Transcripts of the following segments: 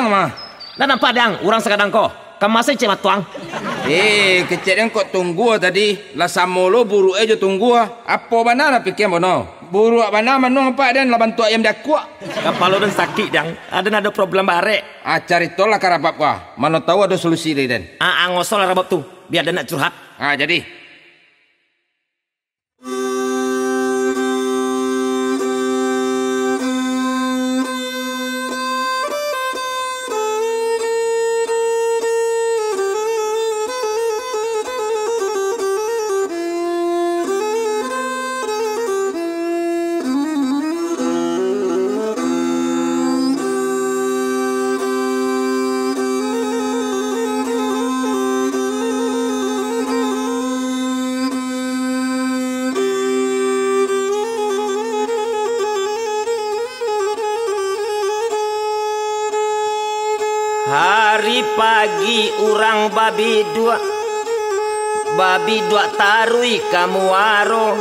tuang mah. Dah nampak dang, orang sekadang ko. Kamu masih cemat tuang. Kecil yang kok tunggu tadi. Lah samolo buru aja tunggu. Apa bana nak fikir bono? Buru bana manung apa dan laban tua ayam dak kuat. Kapal dan sakit dang. Ada problem bare. Cari tolak karabab wah. Mana tahu ada solusi deh den. Ngosol rabab tu. Biar dia nak curhat. Jadi. Hari pagi orang babi dua tarui kamu waro.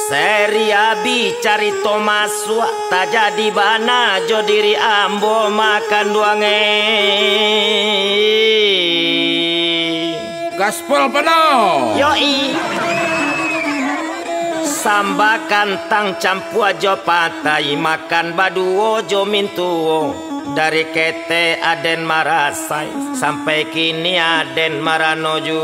Seri abi cari tomaswa tak jadi bana jo diri ambo makan duange. Gaspol penuh. Yoi. Sambakan tang campua jo patai makan baduo jo mintuo. Dari kete Aden marasai sampai kini Aden maranoju.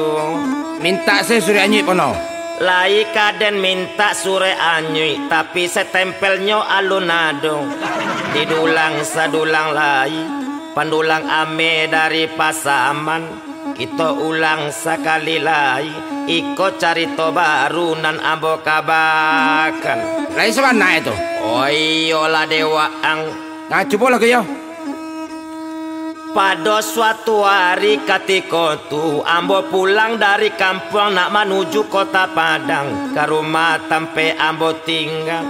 Minta saya suri anyi pono. Lai kaden minta sure anyi tapi setempelnya alunado. Didulang sadulang lai pandulang ame dari pasaman. Kita ulang sekali lai iko carito baru nan ambo kabakan. Lai semana itu? Oh iyalah dewa ang. Coba lagi yo. Pada suatu hari ketika tu ambo pulang dari kampung nak menuju kota Padang ke rumah tempat ambo tinggal.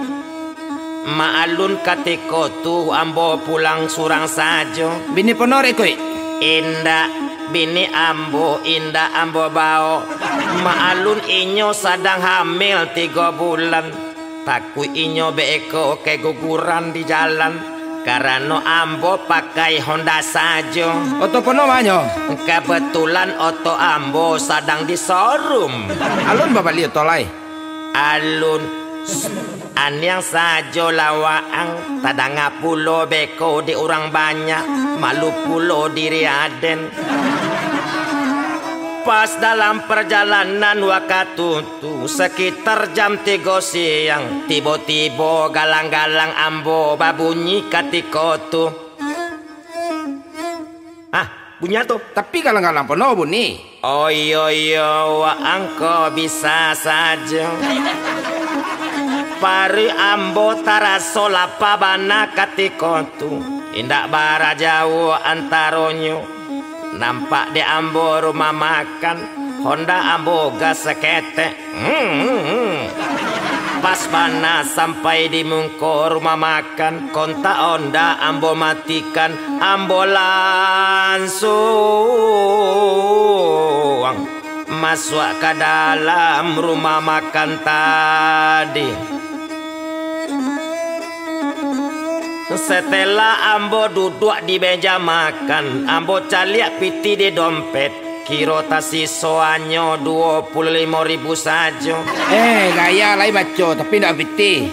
Maalun ketika tu ambo pulang surang saja. Bini ponore koi. Indah bini ambo bau. Maalun inyo sedang hamil 3 bulan. Takut inyo beko keguguran di jalan. Karena ambo pakai Honda saja. Oto penuh banyak. Kebetulan oto ambo sedang di showroom. Alun bapak lihat tolai. Alun anyang saja lawaang. Tadanga pulo beko di orang banyak. Malu pulo diri Aden. Pas dalam perjalanan wakatutu sekitar jam 3 siang tiba-tiba galang-galang ambo babunyi ketika tu. Bunyi tuh. Tapi galang-galang penuh bunyi. Oh iya waang kau bisa saja. Pari ambo taraso lapa bana ketika tu. Indak bara jauh antaronyo. Nampak di ambo rumah makan Honda ambo gas sekete. Pas bana sampai di mungko rumah makan kontak Honda ambo matikan. Ambo langsung masuk ke dalam rumah makan tadi. Setelah ambo duduk di meja makan, ambo caliak piti di dompet. Kiro tasi soanyo 25.000 saja. Gaya lai baco tapi ndak piti.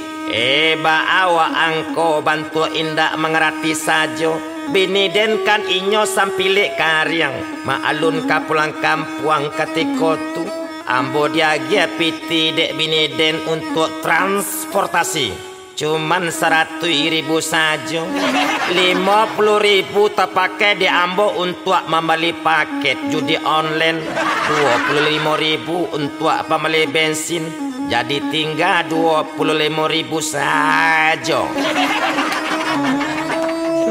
Baawa angko bantu indak mengerti saja. Bini den kan inyo sampilik karyang. Maalun ka pulang kampuang ketika tu. Ambo diagia piti dek bini den untuk transportasi. Cuman 100.000 saja. 50.000 terpakai di ambo untuk membeli paket judi online. 25.000 untuk membeli bensin. Jadi tinggal 25.000 saja.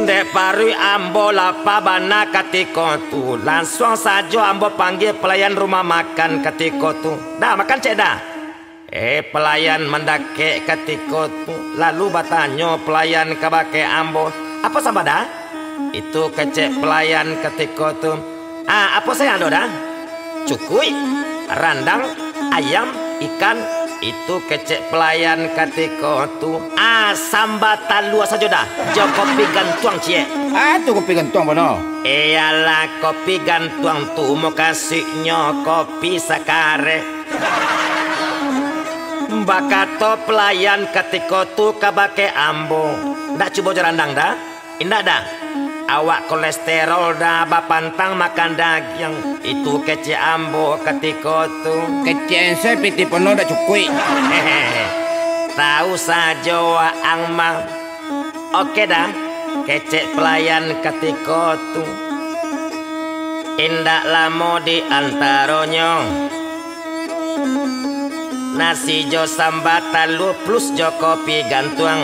Dek paru ambo lapa bana ketika tu. Langsung saja ambo panggil pelayan rumah makan ketika tu. Dah makan cek dah. Pelayan mendake ketika tu. Lalu bertanya pelayan kabake ambo, apa sama dah? Itu kecek pelayan ketika tu. Apa saya ada dah? Cukui, randang, ayam, ikan, Itu kecek pelayan katiko tu sambatan luas saja dah. Jo kopi gantuang cie. Tu kopi gantuang bono. Iyalah kopi gantuang tu mau kasihnya kopi sakare. Bakato pelayan katiko tu kabake ambo. Ndak coba jarandang dah. Indah dah. Awak kolesterol dah bapantang makan daging. Itu kece ambo katiko tu. Kece saya piti penuh dah cukup. Tahu saja waang mang. Oke dah. Kece pelayan katiko tu. Indak lamo di antaronyo. Nasi jo sambatan lu plus jo kopi gantuang.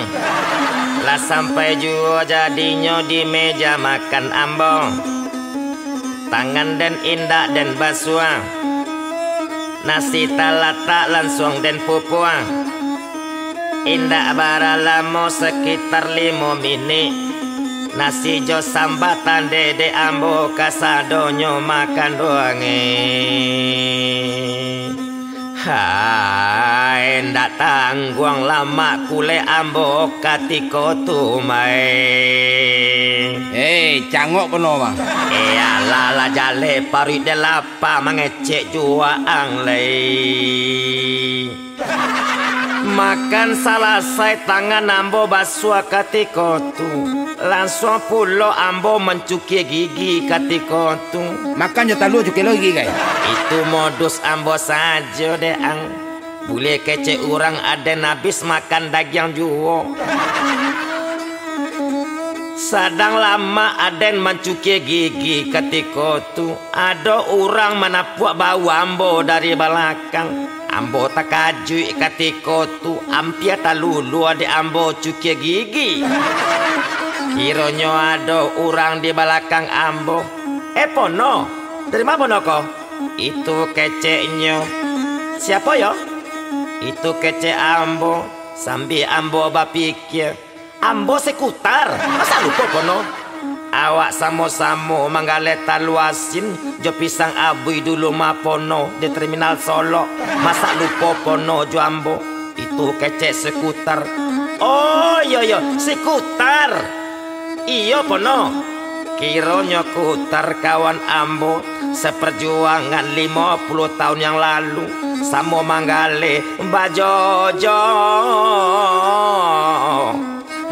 Lah sampai juga jadinya di meja makan ambo. Tangan dan indak dan basua. Nasi talata langsung dan pupua. Indak bara lamo sekitar 5 menit. Nasi jo sambatan dede ambo kasadonyo makan doange. Hai, ndak tangguang lama kule ambo katiko tu mai. Cangok penuh bang. Lala jale pari delapa mangecek jua anglei. Makan selesai tangan ambo basua katiko tu. Langsung pulo ambo mencuci gigi katiko tu. Makan je talu cuci lagi guys. Itu modus ambo saja deh ang. Boleh kece orang ada nabis makan daging juo. Sadang lama aden mencuci gigi ketika tu. Ada orang menapuak bau ambo dari belakang. Ambo tak kajui ketika tu. Ampia tak lulu ada ambo cuci gigi. Kiranya ada orang di belakang ambo. Pono, dari mana pono kau? Itu keceknya. Siapa ya? Itu kece ambo. Sambil ambo berpikir, ambo sekutar. Masa lupa pono? Awak samo-samo manggaleta luasin jo pisang abui dulu mapono di terminal Solo. Masa lupa pono jo ambo? Itu kece sekutar. Oh iya sekutar. Iya pono. Kiranya kutar kawan ambo seperjuangan 50 tahun yang lalu. Samo manggale bajojo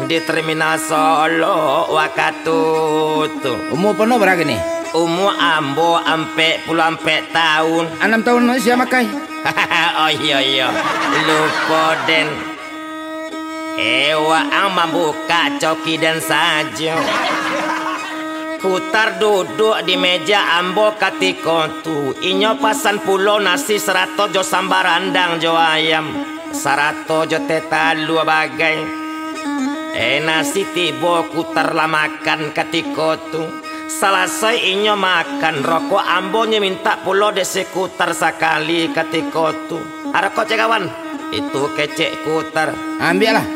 di terminal Solo wakatutu. Umur penuh berapa nih? Umur ambo ampe puluh ampe tahun. 6 tahun masih makai. Oh iya lupa den. Waang membuka coki dan saja. Kutar duduk di meja ambo katiko tu. Inyo pasan pulo nasi 100 jo sambar andang jo ayam. 100 jo tetalu bagai. Nasi tibo kutar lah makan katiko tu. Selesai inyo makan rokok ambonya minta pulo desi kutar sekali katiko tu. Rokok cekawan. Itu kecek kutar. Ambil lah.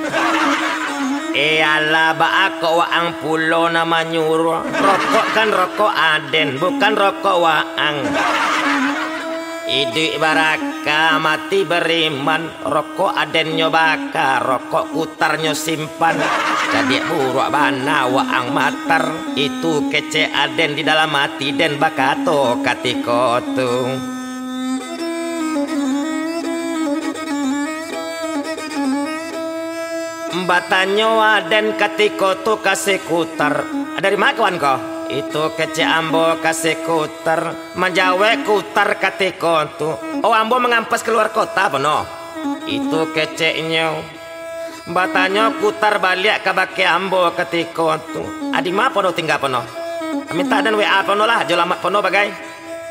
Iyalah baako waang pulo nama nyuruh. Rokok kan rokok aden, bukan rokok waang. Idik baraka mati beriman. Rokok adennya baka, rokok kutarnya simpan. Jadi buruk bana waang matar. Itu kece aden di dalam mati den bakato katiko tu. Batanyo aden katiko tu kasih kutar. Dari mana kawan kau? Itu kece ambo kasih kutar. Menjawe kutar katiko tu. Oh ambo mengampas keluar kota penuh. Itu keceknya. Batanyo kutar balik ke baki ambo katiko tu. Adi ma penuh tinggal penuh. Minta dan WA penuh lah. Jolamat penuh bagai.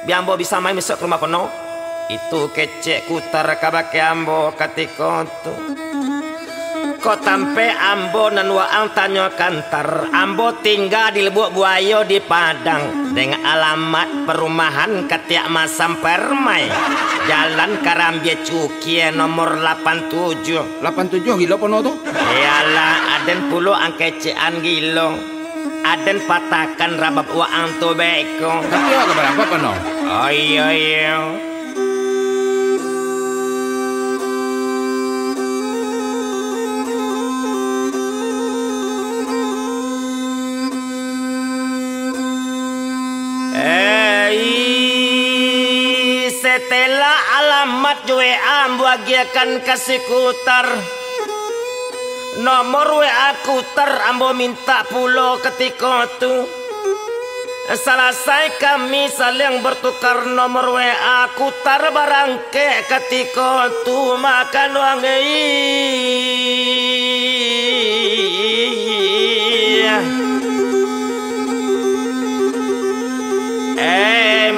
Biar ambo bisa main besok ke rumah penuh. Itu kecek kutar ke baki ambo katiko tu. Kok tampe ambo nan waang tanyo kantar. Ambo tinggal di Lebuk Buayo di Padang. Dengan alamat perumahan Ketiak Masam Permai. Jalan Karambia Cukie nomor 87. 87 gila penuh tuh? Iyalah aden pulo angkecean gilo. Aden patakan rabab waang tu beko. Tapi ya keberapa penuh? Oh iya. Setelah alamat WA bagiakan kasih kutar, nomor WA kutar ambo minta pulo ketika tu. Selesai kami saling bertukar nomor WA kutar barangke ketika tu makan wangi.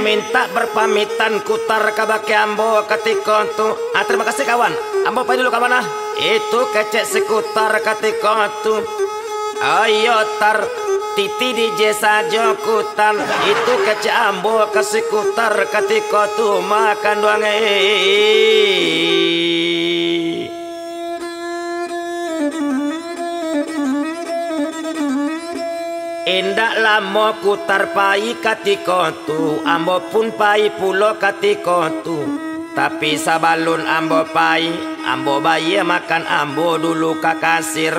Minta berpamitan kutar kabake ambo ketika tu. Terima kasih kawan. Ambo pergi dulu ke mana? Itu kecek sekutar ketika tu. Ayo tar titi DJ saja kutar. Itu kecek ambo kasih kutar ketika tu makan doang. Indak lama kutar pai ketika tu, ambo pun pai pulo ketika tu. Tapi sabalun ambo pai, ambo bayi makan ambo dulu ke kasir.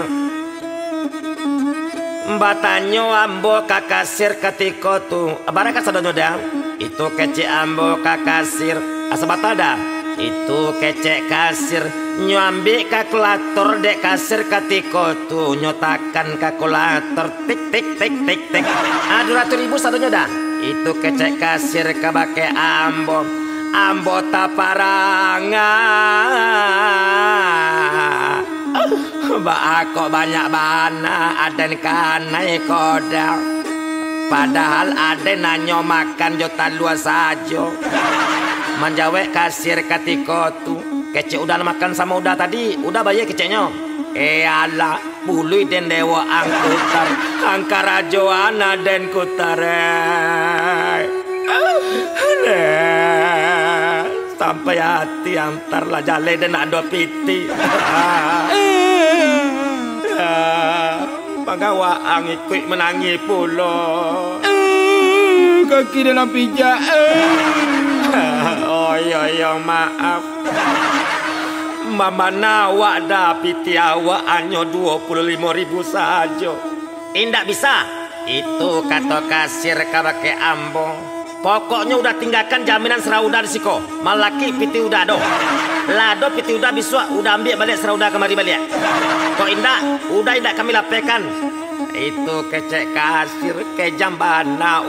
Batanyo ambo ke kasir ketika tu. Barangkali sadonyo dah, itu kecek ambo ke kasir. Asabatada, itu kecek kasir. Nyambi kalkulator dek kasir ketika tu, nyotakan kalkulator tik tik tik tik tik. 200.000 satunya dah. Itu kecek kasir kabake ambo. Ambo taparanga. Aku banyak bana aden kanai kodal. Padahal aden nanyo makan jota luas saja. Menjawab kasir ketika tu. Kecek udah makan sama udah tadi. Udah bayar keceknya. Alah, bului den dewa angkutar. Angkara joana den kutare. Sampai hati antarlah jale den ado piti. Pagawaang ikut menangi pulo. Kaki dalam pijak. Oh iya maaf. Mama nawa dah piti awak hanya 25.000 saja. Indak bisa. Itu kata kasir kabake ambo. Pokoknya udah tinggalkan jaminan serauda di siko. Malaki piti udah do. Lado piti udah biswa udah ambil balik serauda kemari balik. Kok indak? Udah indak kami lapekan. Itu kecek kasir ke jambana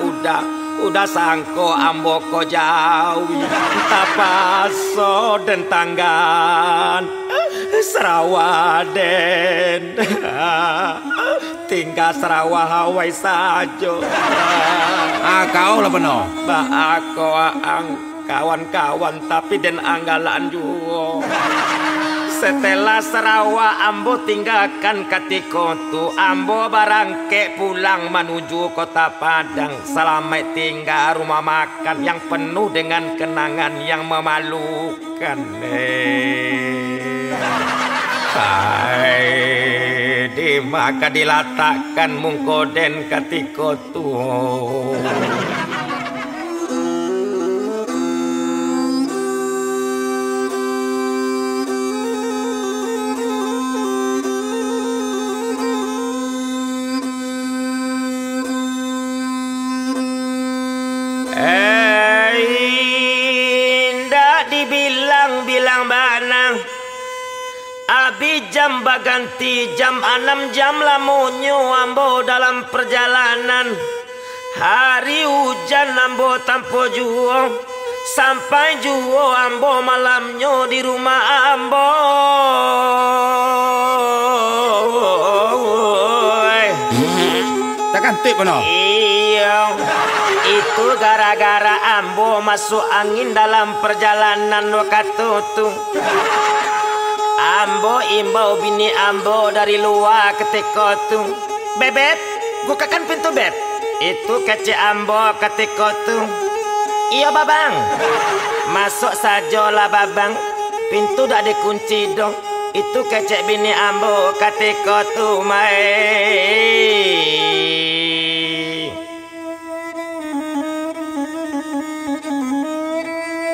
udah sangko ambo ko jawi tapaso dan tanggan Serawaden tinggal Sarawak Hawaii saja. Kau lah benar. Ba aku kawan-kawan tapi den anggalan juga. Setelah Sarawak ambo tinggalkan ketika tu ambo barangke pulang menuju kota Padang. Selamat tinggal rumah makan yang penuh dengan kenangan yang memalukan. Hai di maka diletakkan mungkoden ketika tu. Ndak dibilang-bilang banang. Abi jam baganti jam 6 jam lamunyo ambo dalam perjalanan. Hari hujan ambo tanpa juo. Sampai juo ambo malamnya di rumah ambo. Takkan tip benar. Iya. Itu gara-gara ambo masuk angin dalam perjalanan waktu itu. Ambo imbau bini ambo dari luar ketika itu. Bebek, bukakan pintu beb. Itu kecil ambo ketika itu. Iya babang. Masuk saja lah babang. Pintu dah dikunci dong. Itu kecil bini ambo ketika itu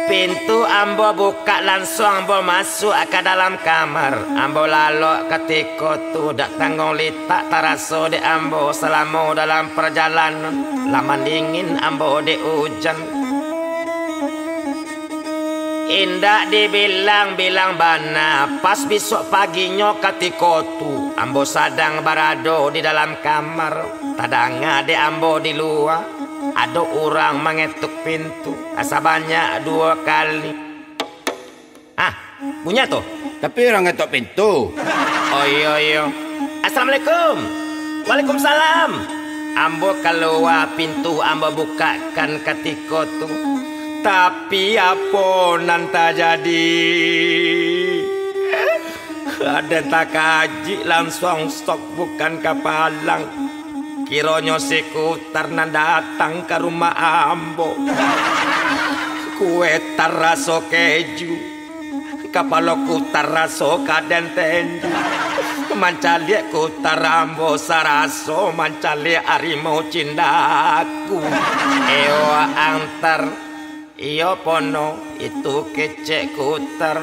Pintu ambo buka langsung ambo masuk ke dalam kamar. Ambo lalok ketika tu dak tanggung litak taraso de ambo selama dalam perjalanan. Lama dingin ambo de hujan. Indak dibilang-bilang bana, pas besok paginya ketika tu ambo sadang barado di dalam kamar, tadanga de ambo di luar, ada orang mengetuk pintu, asa banyak 2 kali. Punya tuh. Tapi orang ngetok pintu. Oh iya. Assalamualaikum. Waalaikumsalam. Ambo keluar pintu, ambo bukakan ketika tu. Tapi apa nanta jadi? Ada tak kaji langsung stok bukan kapalang. Kironyo si Kutar nan datang ke rumah ambo. Kue taraso keju, kapalo Kutar raso kaden tenju. Mancalia Kutar ambo saraso, mancalia harimau cindaku. Ewa antar. Iyo pono itu kecek Kutar.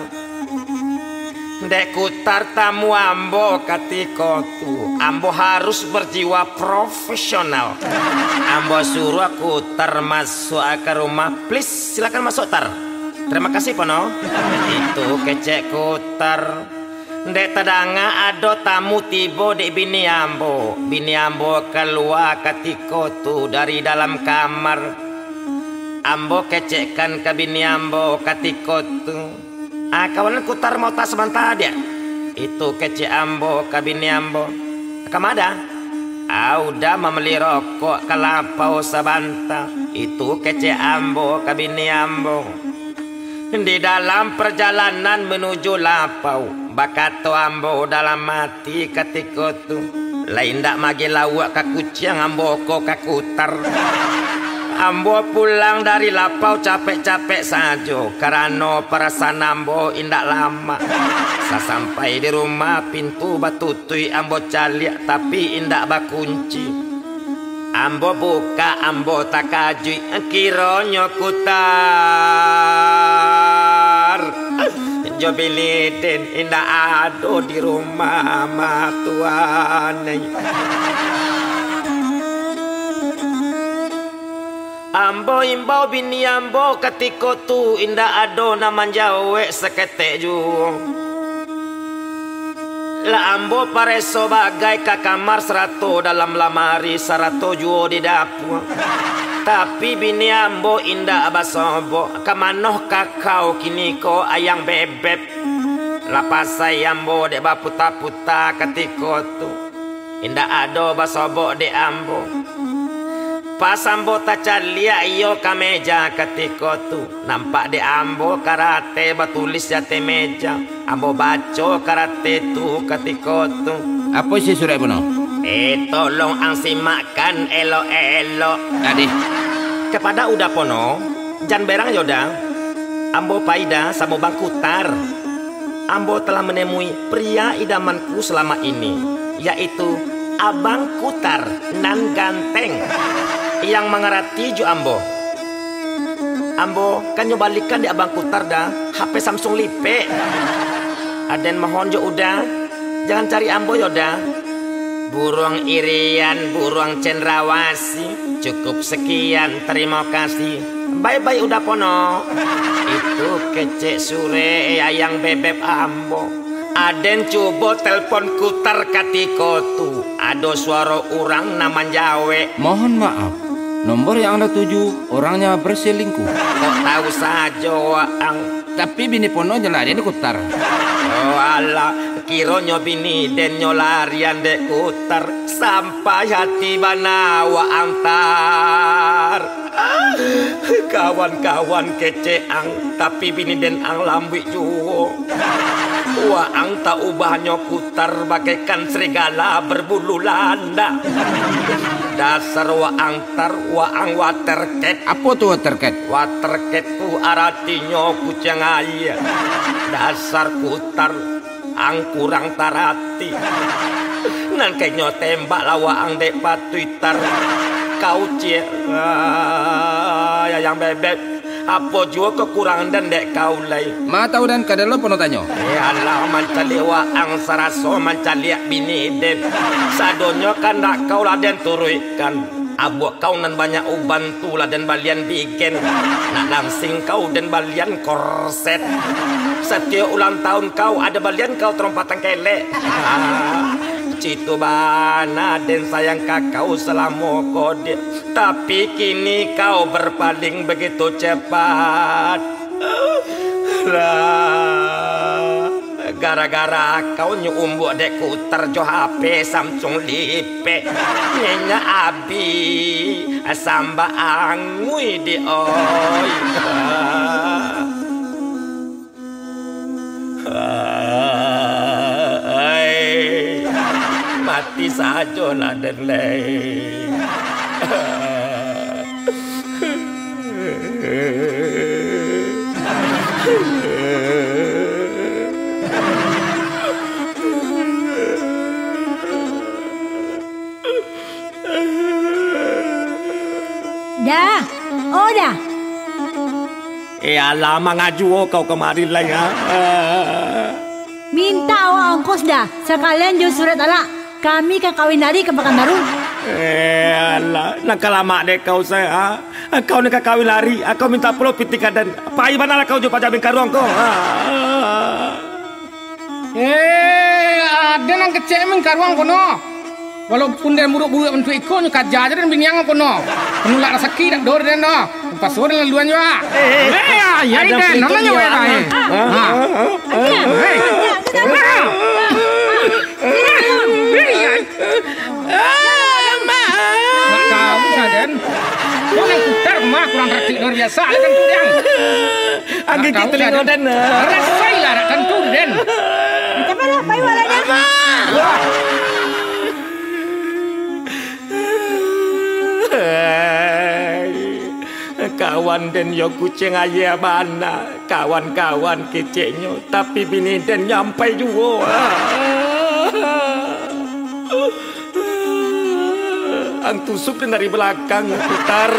Dek Kutar tamu ambo ketika tu ambo harus berjiwa profesional. Ambo suruh Kutar masuk ke rumah. Please silakan masuk Tar. Terima kasih pono. Itu kecek Kutar. Dek tadanga ada tamu tiba di bini ambo. Bini ambo keluar ketika tu dari dalam kamar. Ambo kecekkan ke bini ambo ketika tu. Kawanan Kutar mau tas sebentar dia. Itu kecek ambo ke bini ambo. Kamada? Udah membeli rokok kelapa sabanta. Itu kecek ambo ke bini ambo. Di dalam perjalanan menuju lapau, bakato ambo dalam mati ketika tu. Lain dak magi lawak ke kucing ambo ko ke Kutar. Ambo pulang dari lapau capek-capek saja karena perasaan ambo indak lama. Sampai di rumah pintu batutui ambo caliak tapi indak bakunci. Ambo buka ambo tak kajui kironyo Kutar. Jobiliden indak ada di rumah matuane. Ambo imbau bini ambo ketika tu indah ado naman jawe seketek juga. La ambo pareso bagai ke kamar serato dalam lamari serato juga di dapur. Tapi bini ambo indah abasobo kamanoh kakao kini ko ayang bebek. Lapasai ambo dek baputa-puta ketika tu indah ado basobo dek ambo. Pas ambo tacalia iyo ke meja ketika tu nampak di ambo karate batulis jate meja. Ambo baca karate tu ketika tu. Apa sih surat puno? Tolong ang simakan elo-elo. Adi. Kepada udah pono, jan berang yoda. Ambo paida sama Bang Kutar. Ambo telah menemui pria idamanku selama ini, yaitu Abang Kutar nan ganteng. Yang mengerti ju ambo. Ambo kan nyobalikan di Abang Kutar dah HP Samsung Lipe. Aden mohon jo udah, jangan cari ambo yoda. Burung irian, burung cendrawasi. Cukup sekian, terima kasih. Bye-bye udah pono. Itu kecek sure ayang bebek ambo. Aden coba telepon Kutar ketika tu. Ada suara orang nama Jawe. Mohon maaf, nomor yang Anda tuju orangnya berselingkuh. Kok tahu saja Waang. Tapi bini pono nyelarian di Kutar. Oh alah, kironyo bini den nyolarian dek Kutar. Sampai hati bana Waang tar. Kawan-kawan keceang, tapi bini den ang lambik juwo. Waang tak ubahnya Kutar bagaikan serigala berbulu landa. Dasar Waang tar, Waang watercat. Apa tuh watercat? Watercat tu artinya kucing air. Dasar Kutar ang kurang tarati. Nan kayaknya tembak lah Waang dek patuitar. Kau cie yang bebek. Apa juga kekurangan dan dek kau lay. Ma tahu dan kadang lo penuh tanya. Allah mancali Waang saraso mancali bini den. Sadonyo kan nak kau laden turuikan. Abuk kau nan banyak uban tula dan balian bikin. Nak langsing kau dan balian korset. Setiap ulang tahun kau ada balian kau terompatan kelek. Citu bana dan sayang kakau selama kode. Tapi kini kau berpaling begitu cepat. Gara-gara kau nyumbuk dekku terjo HP Samsung lipe. Nyenya abi samba angui di oi. Mati saja lah dan lain. Dah, oh dah. Lama ngaju kau kemari lah ya. Minta awak ongkos dah. Sekalian jual surat alak. Kami kan kawin hari ke Pekanbaru. Alah, nak lama dek kau saya. Kau nak kawin lari, aku minta pulau pitika dan pai mana lah kau jumpa jamin karuang kau. Ada nang kecemin karuang kono. Walaupun dia buruk-buruk bentuk ikon kaja aja dan biniang kono. Penulak sakit dak dor den no. Pas sore laluan juga. Ya den, namanya wae bae. Mak kamu saden. Kau yang putar mah kurang rapi luar biasa kan tu yang. Angin kita lihat den. Rasai lah kan tu den. Kita mana pai walanya? Kawan den yo kucing aja mana. Kawan-kawan keceknya tapi bini den nyampai juga. Ang tusuk dari belakang putar.